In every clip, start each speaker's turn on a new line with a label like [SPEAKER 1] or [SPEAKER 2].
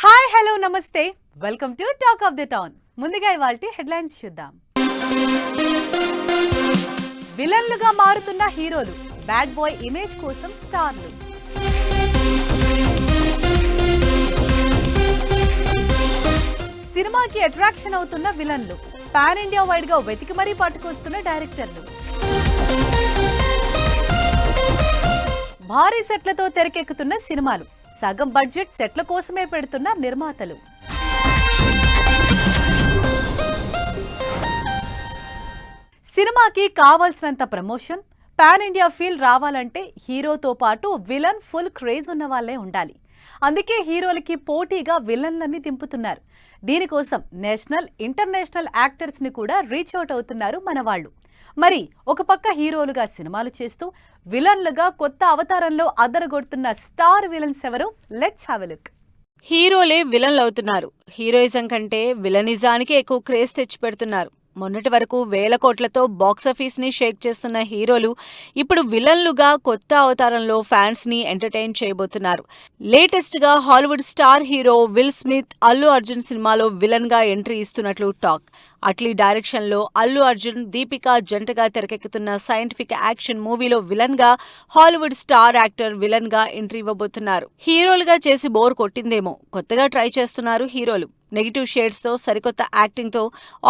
[SPEAKER 1] Hi hello నమస్తే, welcome to talk of the town. ముందుగా ఇవాల్టి హెడ్లైన్స్ చూద్దాం. విలన్లుగా మారుతున్న హీరోలు, బ్యాడ్ బాయ్ ఇమేజ్ కోసం స్టార్లు. సినిమాకి అట్రాక్షన్ అవుతున్న విలన్లు, పాన్ ఇండియా వైడ్ గా వెతికి మరీ పట్టుకొస్తున్న డైరెక్టర్లు. భారీ సెట్లతో తెరకెక్కుతున్న సినిమాలు, సగం బడ్జెట్ సెట్ల కోసమే పెడుతున్న నిర్మాతలు. సినిమాకి కావాల్సినంత ప్రమోషన్, పాన్ ఇండియా ఫీల్ రావాలంటే హీరోతో పాటు విలన్ ఫుల్ క్రేజ్ ఉన్న వాళ్ళే ఉండాలి. అందుకే హీరోలకి పోటీగా విలన్లన్నీ దింపుతున్నారు. దీనికోసం నేషనల్, ఇంటర్నేషనల్ యాక్టర్స్ ని కూడా రీచ్ అవుట్ అవుతున్నారు మన వాళ్ళు. మరి ఒక పక్క హీరోలుగా సినిమాలు చేస్తూ విలన్లుగా కొత్త అవతారంలో అదరగొడుతున్న స్టార్ విలన్స్ ఎవరు? Let's have a look.
[SPEAKER 2] హీరోలే విలన్లు అవుతున్నారు. హీరోయిజం కంటే విలనిజానికి ఎక్కువ క్రేజ్ తెచ్చిపెడుతున్నారు. మొన్నటి వరకు వేల కోట్లతో బాక్సాఫీస్ ని షేక్ చేస్తున్న హీరోలు ఇప్పుడు విలన్లుగా కొత్త అవతారంలో ఫ్యాన్స్ ని ఎంటర్టైన్ చేయబోతున్నారు. లేటెస్ట్ గా Hollywood star hero will Smith Allu Arjun సినిమాలో విలన్ గా ఎంట్రీ ఇస్తున్నట్లు టాక్. అట్లీ డైరెక్షన్ లో అల్లు అర్జున్, దీపిక జంటగా తెరకెక్కుతున్న సైంటిఫిక్ యాక్షన్ మూవీలో విలన్ గా హాలీవుడ్ స్టార్ యాక్టర్ విలన్ గా ఎంట్రీ ఇవ్వబోతున్నారు. హీరోలుగా చేసి బోర్ కొట్టిందేమో కొత్తగా ట్రై చేస్తున్నారు హీరోలు. నెగిటివ్ షేడ్స్ తో, సరికొత్త యాక్టింగ్ తో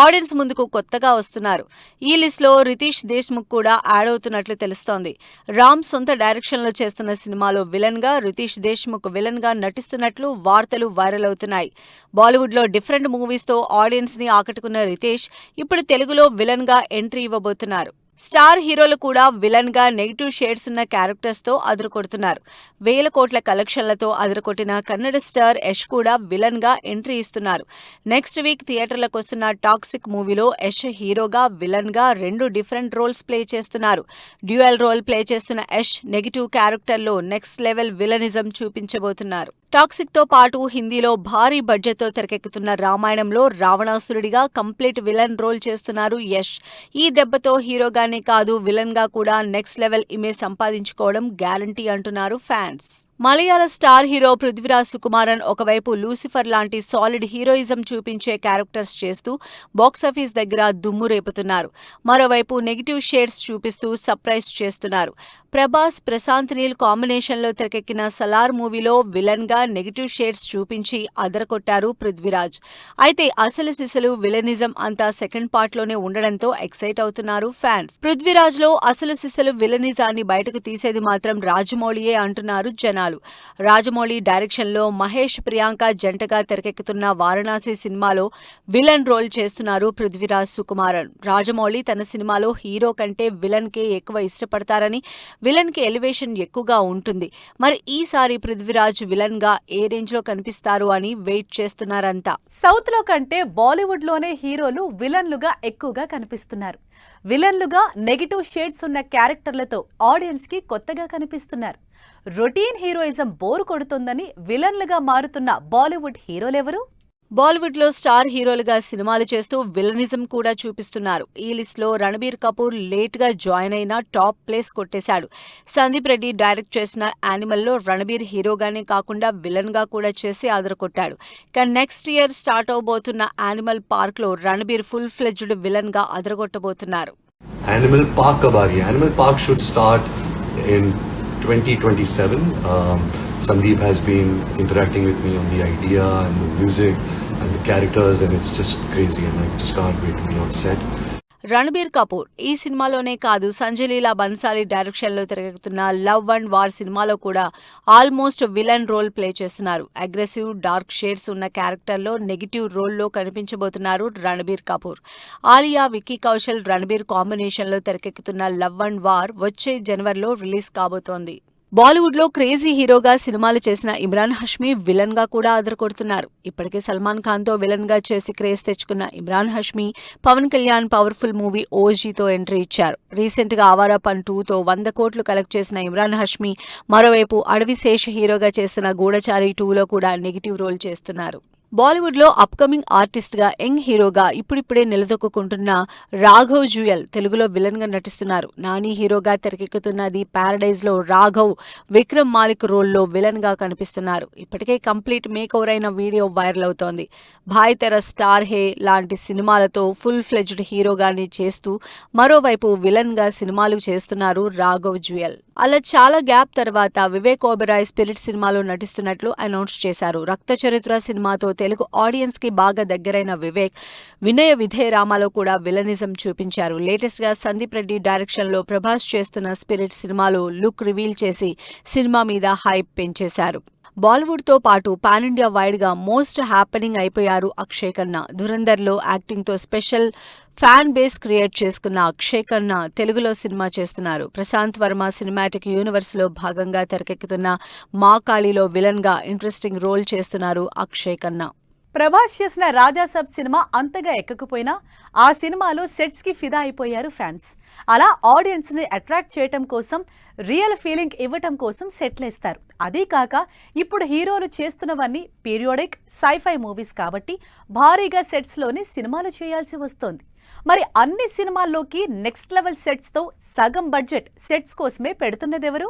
[SPEAKER 2] ఆడియన్స్ ముందుకు కొత్తగా వస్తున్నారు. ఈ లిస్ట్ లో రితీష్ దేశ్ముఖ్ కూడా యాడ్ అవుతున్నట్లు తెలుస్తోంది. రామ్ సొంత డైరెక్షన్ లో చేస్తున్న సినిమాలో విలన్ గా రితీష్ దేశ్ముఖ్ విలన్ గా నటిస్తున్నట్లు వార్తలు వైరల్ అవుతున్నాయి. బాలీవుడ్ లో డిఫరెంట్ మూవీస్ తో ఆడియన్స్ ని ఆకట్టుకున్న రితీష్ ఇప్పుడు తెలుగులో విలన్ గా ఎంట్రీ ఇవ్వబోతున్నారు. స్టార్ హీరోలు కూడా విలన్ గా నెగిటివ్ షేడ్స్ ఉన్న క్యారెక్టర్స్ తో అదరకొడుతున్నారు. వేల కోట్ల కలెక్షన్లతో అదరకొట్టిన కన్నడ స్టార్ యష్ కూడా విలన్ గా ఎంట్రీ ఇస్తున్నారు. నెక్స్ట్ వీక్ థియేటర్లకు వస్తున్న టాక్సిక్ మూవీలో యష్ హీరోగా, విలన్ గా రెండు డిఫరెంట్ రోల్స్ ప్లే చేస్తున్నారు. డ్యూయల్ రోల్ ప్లే చేస్తున్న యష్ నెగిటివ్ క్యారెక్టర్ లో నెక్స్ట్ లెవెల్ విలనిజం చూపించబోతున్నారు. టాక్సిక్ తో పాటు హిందీలో భారీ బడ్జెట్ తో తెరకెక్కుతున్న రామాయణంలో రావణాసురుడిగా కంప్లీట్ విలన్ రోల్ చేస్తున్నారు యష్. ఈ దెబ్బతో హీరోగానే కాదు విలన్ గా కూడా నెక్స్ట్ లెవెల్ ఇమేజ్ సంపాదించుకోవడం గ్యారంటీ అంటున్నారు ఫ్యాన్స్. మలయాళ స్టార్ హీరో పృథ్వీరాజ్ సుకుమారన్ ఒకవైపు లూసిఫర్ లాంటి సాలిడ్ హీరోయిజం చూపించే క్యారెక్టర్స్ చేస్తూ బాక్సాఫీస్ దగ్గర దుమ్ము రేపుతున్నారు. మరోవైపు నెగిటివ్ షేడ్స్ చూపిస్తూ సర్ప్రైజ్ చేస్తున్నారు. ప్రభాస్, ప్రశాంత్ నీల్ కాంబినేషన్ లో తెరకెక్కిన సలార్ మూవీలో విలన్ గా నెగిటివ్ షేడ్స్ చూపించి అదరకొట్టారు పృథ్వీరాజ్. అయితే అసలు సిసలు విలనిజం అంతా సెకండ్ పార్ట్ లోనే ఉండడంతో ఎక్సైట్ అవుతున్నారు ఫ్యాన్స్. పృథ్వీరాజ్ లో అసలు సిసలు విలనిజాన్ని బయటకు తీసేది మాత్రం రాజమౌళియే అంటున్నారు జనాలు. రాజమౌళి డైరెక్షన్ లో మహేష్, ప్రియాంక జంటగా తెరకెక్కుతున్న వారణాసి సినిమాలో విలన్ రోల్ చేస్తున్నారు పృథ్వీరాజ్ సుకుమారన్. రాజమౌళి తన సినిమాలో హీరో కంటే విలన్ కే ఎక్కువ ఇష్టపడతారని, విలన్ కి ఎలివేషన్ ఎక్కువగా ఉంటుంది. మరి ఈసారి పృథ్వీరాజ్ విలన్ గా ఏ రేంజ్ లో కనిపిస్తారు అని వెయిట్ చేస్తున్నారంతా.
[SPEAKER 1] సౌత్ లో కంటే బాలీవుడ్ లోనే హీరోలు విలన్లుగా ఎక్కువగా కనిపిస్తున్నారు. విలన్లుగా నెగిటివ్ షేడ్స్ ఉన్న క్యారెక్టర్లతో ఆడియన్స్ కి కొత్తగా కనిపిస్తున్నారు. రొటీన్ హీరోయిజం బోరు కొడుతుందని విలన్లుగా మారుతున్న బాలీవుడ్ హీరోలెవరు?
[SPEAKER 2] బాలీవుడ్ లో స్టార్ హీరోలుగా సినిమాలు చేస్తూ విలనిజం కూడా చూపిస్తున్నారు. ఈ లిస్ట్ లో రణబీర్ కపూర్ లేట్ గా జాయిన్ అయినా టాప్ ప్లేస్ కొట్టేశాడు. సందీప్ రెడ్డి డైరెక్ట్ చేసిన యానిమల్ లో రణబీర్ హీరోగానే కాకుండా విలన్ గా కూడా చేసి అదరకొట్టాడు. కానీ నెక్స్ట్ ఇయర్ స్టార్ట్ అవబోతున్న యానిమల్ పార్క్ లో రణబీర్ ఫుల్ ఫ్లెడ్జ్డ్ విలన్ గా అదరగొట్టబోతున్నారు.
[SPEAKER 3] యానిమల్ పార్క్ కబాగి animal park should start in 2027. Sandeep has been interacting with me on the idea and the music and the characters, and it's just crazy, and I just can't wait to be on set.
[SPEAKER 2] Ranbir Kapoor ఈ సినిమాలోనే కాదు, సంజయ్ లీలా Bansali direction లో తెరకెక్కుతున్న love and war సినిమాలో కూడా almost villain role play చేస్తున్నారు. Aggressive, dark shades ఉన్న character లో నెగిటివ్ రోల్ లో కనిపించబోతున్నారు రణబీర్ కపూర్. ఆలియా, విక్కీ కౌశల్, రణబీర్ కాంబినేషన్ లో తెరకెక్కుతున్న లవ్ అండ్ వార్ వచ్చే జనవరిలో రిలీజ్ కాబోతోంది. బాలీవుడ్ లో క్రేజీ హీరోగా సినిమాలు చేసిన ఇమ్రాన్ హష్మీ విలన్ గా కూడా అదరకొడుతున్నారు. ఇప్పటికే సల్మాన్ ఖాన్ తో విలన్ గా చేసి క్రేజ్ తెచ్చుకున్న ఇమ్రాన్ హష్మీ పవన్ కళ్యాణ్ పవర్ఫుల్ మూవీ ఓజీతో ఎంట్రీ ఇచ్చారు. రీసెంట్ గా ఆవారా పన్ 2తో 100 కోట్లు కలెక్ట్ చేసిన ఇమ్రాన్ హష్మీ మరోవైపు అడవి శేష్ హీరోగా చేస్తున్న గూఢచారి 2లో కూడా నెగిటివ్ రోల్ చేస్తున్నారు. బాలీవుడ్ లో అప్కమింగ్ ఆర్టిస్ట్ గా యంగ్ హీరోగా ఇప్పుడిప్పుడే నిలదొక్కుంటున్న రాఘవ్ జుయల్ తెలుగులో విలన్ గా నటిస్తున్నారు. నాని హీరోగా తెరకెక్కుతున్న ది ప్యారడైజ్ లో రాఘవ్ విక్రమ్ మాలిక్ రోల్లో విలన్ గా కనిపిస్తున్నారు. ఇప్పటికే కంప్లీట్ మేక్ ఓవర్ అయిన వీడియో వైరల్ అవుతోంది. భాయ్ తెర స్టార్ హే లాంటి సినిమాలతో ఫుల్ ఫ్లెడ్జ్డ్ హీరోగాని చేస్తూ మరోవైపు విలన్ గా సినిమాలు చేస్తున్నారు రాఘవ్ జుయల్. అలా చాలా గ్యాప్ తర్వాత వివేక్ ఓబెరాయ్ స్పిరిట్ సినిమాలో నటిస్తున్నట్లు అనౌన్స్ చేశారు. రక్త చరిత్ర సినిమాతో తెలుగు ఆడియన్స్ కి బాగా దగ్గరైన వివేక్ వినయ విధేయరామలో కూడా విలనిజం చూపించారు. లేటెస్ట్ గా సందీప్ రెడ్డి డైరెక్షన్ లో ప్రభాస్ చేస్తున్న స్పిరిట్ సినిమాలో లుక్ రివీల్ చేసి సినిమా మీద హైప్ పెంచేశారు. బాలీవుడ్ తో పాటు పాన్ ఇండియా వైడ్ గా మోస్ట్ హ్యాపెనింగ్ అయిపోయారు అక్షయ్ ఖన్నా. ధురంధర్ లో యాక్టింగ్ తో స్పెషల్ ఫ్యాన్ బేస్ క్రియేట్ చేసుకున్న అక్షయ్ ఖన్నా తెలుగులో సినిమా చేస్తున్నారు. ప్రశాంత్ వర్మ సినిమాటిక్ యూనివర్స్ లో భాగంగా తెరకెక్కుతున్న మా కాళీలో విలన్ గా ఇంట్రెస్టింగ్ రోల్ చేస్తున్నారు అక్షయ్ ఖన్నా.
[SPEAKER 1] ప్రభాస్ చేసిన రాజాసాబ్ సినిమా అంతగా ఎక్కకపోయినా ఆ సినిమాలో సెట్స్ కి ఫిదా అయిపోయారు ఫ్యాన్స్. అలా ఆడియన్స్ ని అట్రాక్ట్ చేయటం కోసం, రియల్ ఫీలింగ్ ఇవ్వటం కోసం సెట్లేస్తారు. అదీ కాక ఇప్పుడు హీరోలు చేస్తున్నవన్నీ పీరియోడిక్ సైఫై మూవీస్ కాబట్టి భారీగా సెట్స్ లోనే సినిమాలు చేయాల్సి వస్తోంది. మరి అన్ని సినిమాల్లోకి నెక్స్ట్ లెవెల్ సెట్స్ తో సగం బడ్జెట్ సెట్స్ కోసమే పెడుతున్నదెవరు?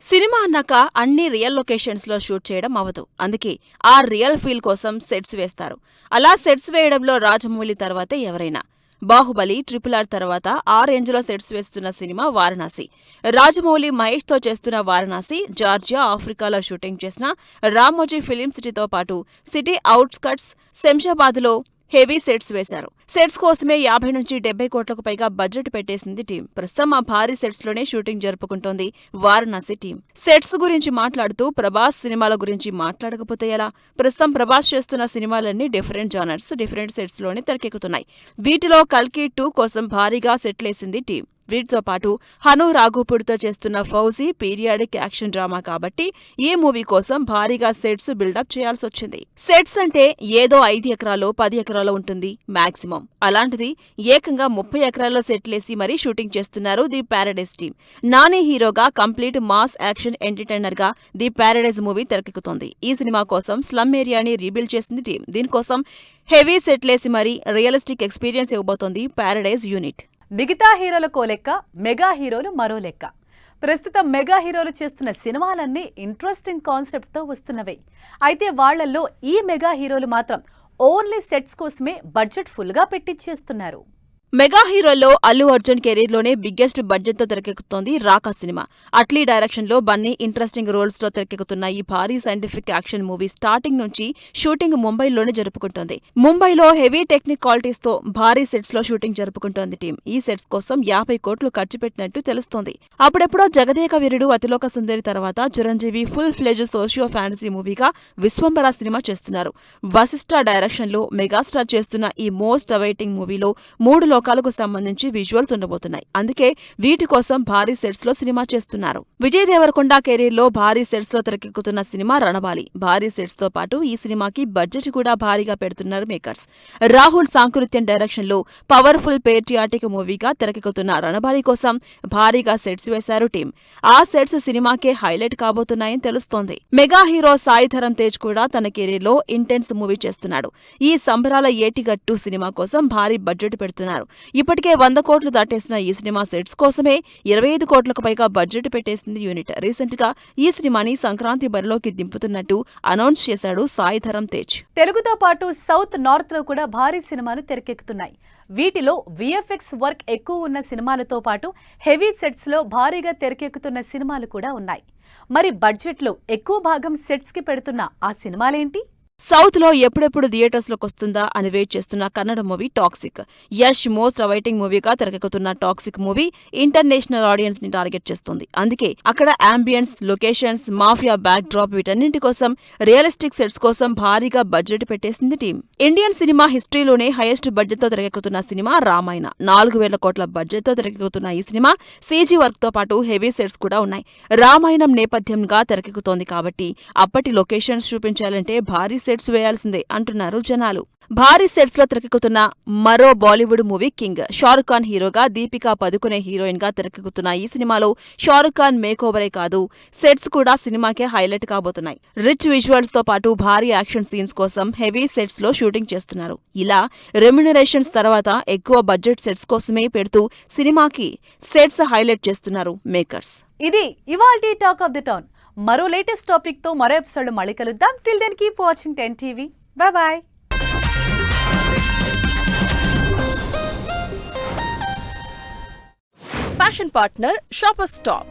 [SPEAKER 4] సినిమా అన్నాక అన్ని రియల్ లొకేషన్స్ లో షూట్ చేయడం అవదు. అందుకే ఆ రియల్ ఫీల్ కోసం సెట్స్ వేస్తారు. అలా సెట్స్ వేయడంలో రాజమౌళి తర్వాతే ఎవరైనా. బాహుబలి, RRR తర్వాత ఆ రేంజ్లో సెట్స్ వేస్తున్న సినిమా వారణాసి. రాజమౌళి మహేష్తో చేస్తున్న వారణాసి జార్జియా, ఆఫ్రికాలో షూటింగ్ చేసిన రామోజీ ఫిలిం సిటీతో పాటు సిటీ అవుట్స్కట్స్ శంషాబాద్లో హెవీ సెట్స్ వేశారు. సెట్స్ కోసమే 50 నుంచి 70 కోట్లకు పైగా బడ్జెట్ పెట్టేసింది టీం. ప్రస్తుతం ఆ భారీ సెట్స్ లోనే షూటింగ్ జరుపుకుంటోంది వారణాసి టీం. సెట్స్ గురించి మాట్లాడుతూ ప్రభాస్ సినిమాల గురించి మాట్లాడకపోతే ఎలా? ప్రస్తుతం ప్రభాస్ చేస్తున్న సినిమాలన్నీ డిఫరెంట్ జానర్స్, డిఫరెంట్ సెట్స్ లోనే తెరకెక్కుతున్నాయి. వీటిలో కల్కి 2 కోసం భారీగా సెట్లేసింది టీం. వీటితో పాటు హను రాఘోపూడితో చేస్తున్న ఫౌజీ పీరియాడిక్ యాక్షన్ డ్రామా కాబట్టి ఈ మూవీ కోసం భారీగా సెట్స్ బిల్డప్ చేయాల్సొచ్చింది. సెట్స్ అంటే ఏదో 5 ఎకరాలో 10 ఎకరాలో ఉంటుంది మాక్సిమం. అలాంటిది ఏకంగా 30 ఎకరాల్లో సెట్లేసి మరీ షూటింగ్ చేస్తున్నారు ది ప్యారడైజ్ టీం. నాని హీరోగా కంప్లీట్ మాస్ యాక్షన్ ఎంటర్టైనర్ గా ది ప్యారడైజ్ మూవీ తెరకెక్కుతోంది. ఈ సినిమా కోసం స్లమ్ ఏరియాని రీబిల్డ్ చేసింది టీం. దీనికోసం హెవీ సెట్లేసి మరీ రియలిస్టిక్ ఎక్స్పీరియన్స్ ఇవ్వబోతోంది ప్యారడైజ్ యూనిట్.
[SPEAKER 1] మిగతా హీరోలకో లెక్క, మెగా హీరోలు మరో లెక్క. ప్రస్తుతం మెగా హీరోలు చేస్తున్న సినిమాలన్నీ ఇంట్రెస్టింగ్ కాన్సెప్ట్తో వస్తున్నవే. అయితే వాళ్లల్లో ఈ మెగా హీరోలు మాత్రం ఓన్లీ సెట్స్ కోసమే బడ్జెట్ ఫుల్గా పెట్టించేస్తున్నారు.
[SPEAKER 4] మెగా హీరోల్లో అల్లు అర్జున్ కెరీర్లోనే బిగ్గెస్ట్ బడ్జెట్తో తెరకెక్కుతోంది రాకా సినిమా. అట్లీ డైరెక్షన్లో బన్నీ ఇంట్రెస్టింగ్ రోల్స్తో తెరకెక్కుతున్న ఈ భారీ సైంటిఫిక్ యాక్షన్ మూవీ స్టార్టింగ్ నుంచి షూటింగ్ ముంబైలోనే జరుపుకుంటోంది. ముంబైలో హెవీ టెక్నిక్ క్వాలిటీస్తో భారీ సెట్స్లో షూటింగ్ జరుపుకుంటోంది టీం. ఈ సెట్స్ కోసం 50 కోట్లు ఖర్చు పెట్టినట్టు తెలుస్తోంది. అప్పుడెప్పుడో జగదేక వీరుడు, అతిలోక సుందరి తర్వాత Chiranjeevi full fledge socio fantasy మూవీగా విశ్వంబర సినిమా చేస్తున్నారు. వశిష్ఠ డైరెక్షన్లో మెగాస్టార్ చేస్తున్న ఈ మోస్ట్ అవైటింగ్ మూవీలో 3 లోకాలకు సంబంధించి విజువల్స్ ఉండబోతున్నాయి. అందుకే వీటి కోసం భారీ సెట్స్ లో సినిమా చేస్తున్నారు. విజయ్ దేవరకొండ కెరీర్ లో భారీ సెట్స్ లో తెరకెక్కుతున్న సినిమా రణబాలి. భారీ సెట్స్ తో పాటు ఈ సినిమాకి బడ్జెట్ కూడా భారీగా పెడుతున్నారు మేకర్స్. రాహుల్ సాంకృత్యం డైరెక్షన్ లో పవర్ఫుల్ పేట్రియాటిక్ మూవీగా తెరకెక్కుతున్న రణబాలి కోసం భారీగా సెట్స్ వేశారు టీం. ఆ సెట్స్ సినిమాకే హైలైట్ కాబోతున్నాయని తెలుస్తోంది. మెగా హీరో సాయి ధరమ్ తేజ్ కూడా తన కెరీర్ లో ఇంటెన్స్ మూవీ చేస్తున్నాడు. ఈ సంబరాల ఏటిగట్టు సినిమా కోసం భారీ బడ్జెట్ పెడుతున్నారు. ఇప్పటికే 100 కోట్లు దాటేసిన ఈ సినిమా సెట్స్ కోసమే 25 కోట్లకు పైగా బడ్జెట్ పెట్టేసింది యూనిట్. రీసెంట్ గా ఈ సినిమాని సంక్రాంతి బరిలోకి దింపుతున్నట్టు అనౌన్స్ చేశాడు సాయి ధరమ్ తేజ్.
[SPEAKER 1] తెలుగుతో పాటు సౌత్, నార్త్ లో కూడా భారీ సినిమాలు తెరకెక్కుతున్నాయి. వీటిలో VFX వర్క్ ఎక్కువ ఉన్న సినిమాలతో పాటు హెవీ సెట్స్ లో భారీగా తెరకెక్కుతున్న సినిమాలు కూడా ఉన్నాయి. మరి బడ్జెట్ లో ఎక్కువ భాగం సెట్స్ కి పెడుతున్న ఆ సినిమాలేంటి?
[SPEAKER 4] సౌత్ లో ఎప్పుడెప్పుడు థియేటర్స్ లోకి వస్తుందా అని వెయిట్ చేస్తున్న Kannada movie Toxic. Yash most awaiting మూవీగా తెరకెక్కుతున్న టాక్సిక్ మూవీ ఇంటర్నేషనల్ ఆడియన్స్ ని టార్గెట్ చేస్తుంది. అందుకే అక్కడ ambience, locations, mafia backdrop వీటన్నింటి కోసం రియలిస్టిక్ సెట్స్ కోసం భారీగా బడ్జెట్ పెట్టేసింది టీం. ఇండియన్ సినిమా హిస్టరీలోనే హైయెస్ట్ బడ్జెట్ తో తెరకెక్కుతున్న సినిమా రామాయణ. 4,000 కోట్ల బడ్జెట్ తో తెరకెక్కుతున్న ఈ సినిమా సీజీ వర్క్ తో పాటు హెవీ సెట్స్ కూడా ఉన్నాయి. రామాయణం నేపథ్యంగా తెరకెక్కుతోంది కాబట్టి అప్పటి లొకేషన్స్ చూపించాలంటే భారీ సెట్స్ వేయాల్సిందే అంటున్నారు జనాలు. భారీ సెట్స్ లో తెరకెక్కుతున్న మరో బాలీవుడ్ మూవీ కింగ్. షారుఖ్ ఖాన్ హీరోగా, దీపికా పదుకునే హీరోయిన్ గా తెరకెక్కుతున్న ఈ సినిమాలో షారుఖ్ ఖాన్ మేక్ ఓవరే కాదు, సెట్స్ కూడా సినిమాకే హైలైట్ కాబోతున్నాయి. రిచ్ విజువల్స్ తో పాటు భారీ యాక్షన్ సీన్స్ కోసం హెవీ సెట్స్ లో షూటింగ్ చేస్తున్నారు. ఇలా రెమ్యునరేషన్స్ తర్వాత ఎక్కువ బడ్జెట్ సెట్స్ కోసమే పెడుతూ సినిమాకి సెట్స్ హైలైట్ చేస్తున్నారు మేకర్స్.
[SPEAKER 1] ఇది ఇవాల్టి టాక్ ఆఫ్ ది టౌన్. మరో లేటెస్ట్ టాపిక్ తో మరో ఎపిసోడ్ మళ్ళీ కలుద్దాం. Till then keep watching 10 TV. Bye bye.
[SPEAKER 5] Fashion partner shopper stop.